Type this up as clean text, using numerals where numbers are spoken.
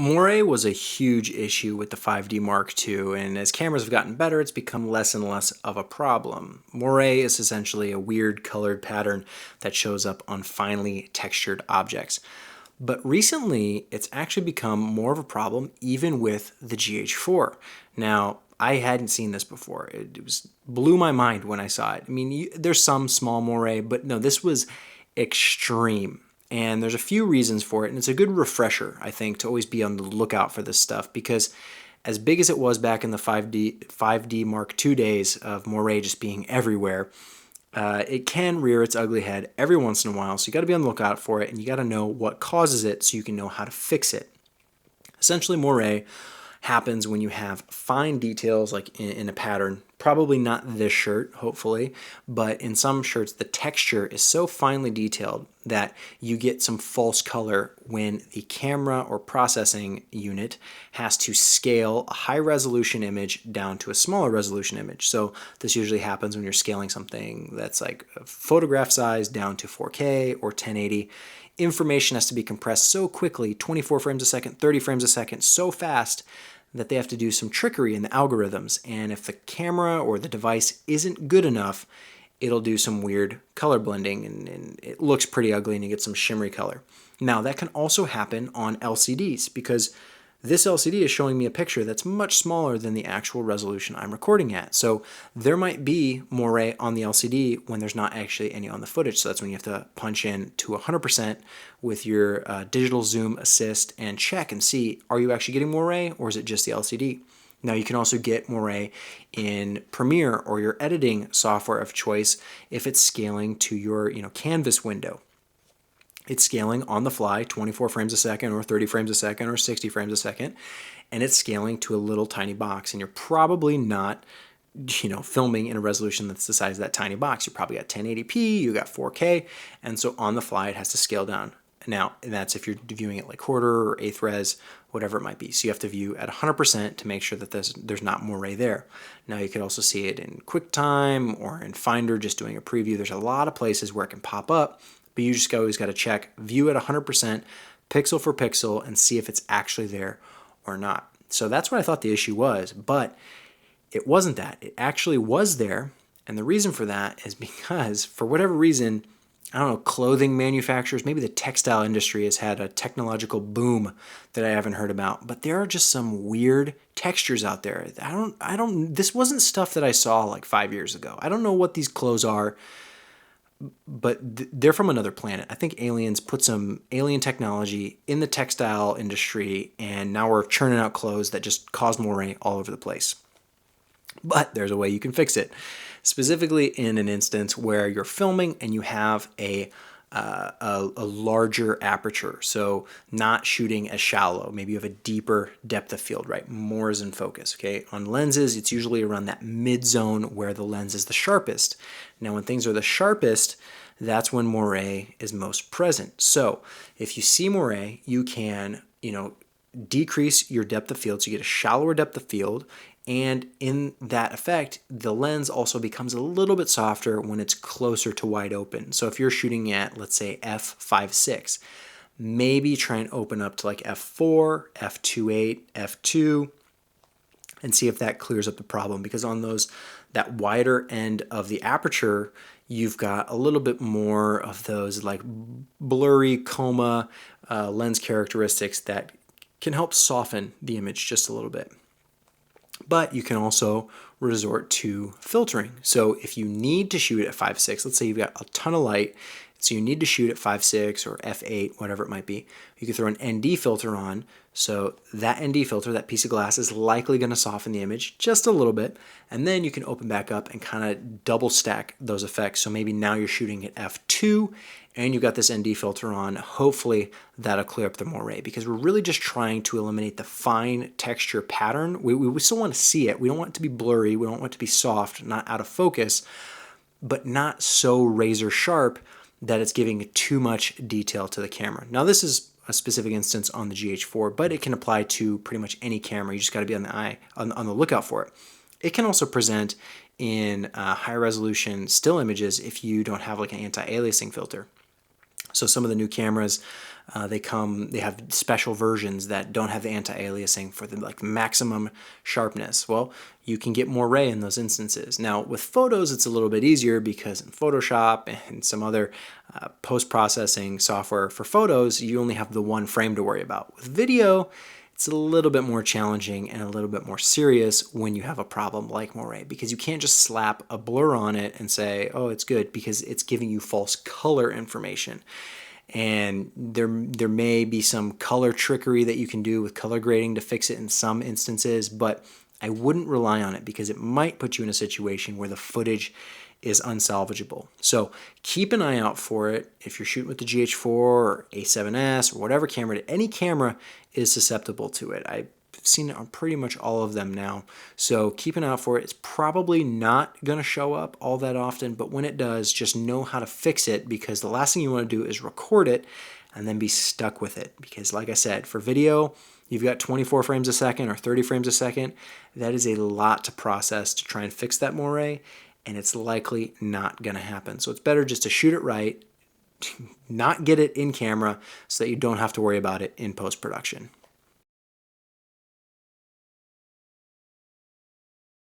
Moire was a huge issue with the 5D Mark II, and as cameras have gotten better, it's become less and less of a problem. Moire is essentially a weird colored pattern that shows up on finely textured objects. But recently, it's actually become more of a problem even with the GH4. Now, I hadn't seen this before. Blew my mind when I saw it. I mean, there's some small moire, but no, this was extreme. And there's a few reasons for it, and it's a good refresher, I think, to always be on the lookout for this stuff, because as big as it was back in the 5D Mark II days of moire just being everywhere, it can rear its ugly head every once in a while. So you got to be on the lookout for it, and you got to know what causes it so you can know how to fix it. Essentially, moire happens when you have fine details like in a pattern. Probably not this shirt, hopefully, but in some shirts the texture is so finely detailed that you get some false color when the camera or processing unit has to scale a high resolution image down to a smaller resolution image. So this usually happens when you're scaling something that's like a photograph size down to 4K or 1080. Information has to be compressed so quickly, 24 frames a second, 30 frames a second, so fast that they have to do some trickery in the algorithms. And if the camera or the device isn't good enough, it'll do some weird color blending and it looks pretty ugly and you get some shimmery color. Now that can also happen on LCDs because this LCD is showing me a picture that's much smaller than the actual resolution I'm recording at. So there might be moire on the LCD when there's not actually any on the footage. So that's when you have to punch in to 100% with your digital zoom assist and check and see, are you actually getting moire or is it just the LCD? Now you can also get moire in Premiere or your editing software of choice if it's scaling to your canvas window. It's scaling on the fly, 24 frames a second or 30 frames a second or 60 frames a second, and it's scaling to a little tiny box. And you're probably not, filming in a resolution that's the size of that tiny box. You probably got 1080p, you got 4K, and so on the fly it has to scale down. Now, that's if you're viewing it like quarter or eighth res, whatever it might be. So you have to view at 100% to make sure that there's not moire there. Now you can also see it in QuickTime or in Finder, just doing a preview. There's a lot of places where it can pop up, but you just always got to check, view at 100%, pixel for pixel, and see if it's actually there or not. So that's what I thought the issue was, but it wasn't that. It actually was there, and the reason for that is because, for whatever reason, I don't know, clothing manufacturers, maybe the textile industry has had a technological boom that I haven't heard about, but there are just some weird textures out there. This wasn't stuff that I saw like 5 years ago. I don't know what these clothes are, but they're from another planet. I think aliens put some alien technology in the textile industry, and now we're churning out clothes that just cause moire all over the place. But there's a way you can fix it, specifically in an instance where you're filming and you have a larger aperture, so not shooting as shallow. Maybe you have a deeper depth of field, right? More is in focus, okay? On lenses, it's usually around that mid-zone where the lens is the sharpest. Now, when things are the sharpest, that's when moire is most present. So if you see moire, you can, decrease your depth of field, so you get a shallower depth of field, and in that effect, the lens also becomes a little bit softer when it's closer to wide open. So if you're shooting at, let's say, f/5.6, maybe try and open up to like f4, f2.8, f2, and see if that clears up the problem. Because on that wider end of the aperture, you've got a little bit more of those like blurry coma lens characteristics that can help soften the image just a little bit. But you can also resort to filtering. So if you need to shoot at 5.6, let's say you've got a ton of light, so you need to shoot at 5.6 or f8, whatever it might be, you can throw an ND filter on. So that ND filter, that piece of glass, is likely going to soften the image just a little bit. And then you can open back up and kind of double stack those effects. So maybe now you're shooting at f2 and you've got this ND filter on. Hopefully that'll clear up the moire, because we're really just trying to eliminate the fine texture pattern. We still want to see it. We don't want it to be blurry. We don't want it to be soft, not out of focus, but not so razor sharp that it's giving too much detail to the camera. Now, this is a specific instance on the GH4, but it can apply to pretty much any camera. You just got to be on the lookout for it. It can also present in high resolution still images if you don't have like an anti-aliasing filter. So some of the new cameras, they have special versions that don't have the anti-aliasing for the like maximum sharpness. Well, you can get Moire in those instances. Now with photos, it's a little bit easier because in Photoshop and some other post-processing software for photos, you only have the one frame to worry about. With video, it's a little bit more challenging and a little bit more serious when you have a problem like Moire, because you can't just slap a blur on it and say, oh, it's good, because it's giving you false color information. And there may be some color trickery that you can do with color grading to fix it in some instances, but I wouldn't rely on it because it might put you in a situation where the footage is unsalvageable. So keep an eye out for it. If you're shooting with the GH4 or A7S or whatever camera, any camera is susceptible to it. I've seen it on pretty much all of them now. So keep an eye out for it. It's probably not going to show up all that often, but when it does, just know how to fix it, because the last thing you want to do is record it and then be stuck with it. Because like I said, for video, you've got 24 frames a second or 30 frames a second. That is a lot to process to try and fix that Moire, and it's likely not going to happen. So it's better just to shoot it right, not get it in camera so that you don't have to worry about it in post-production.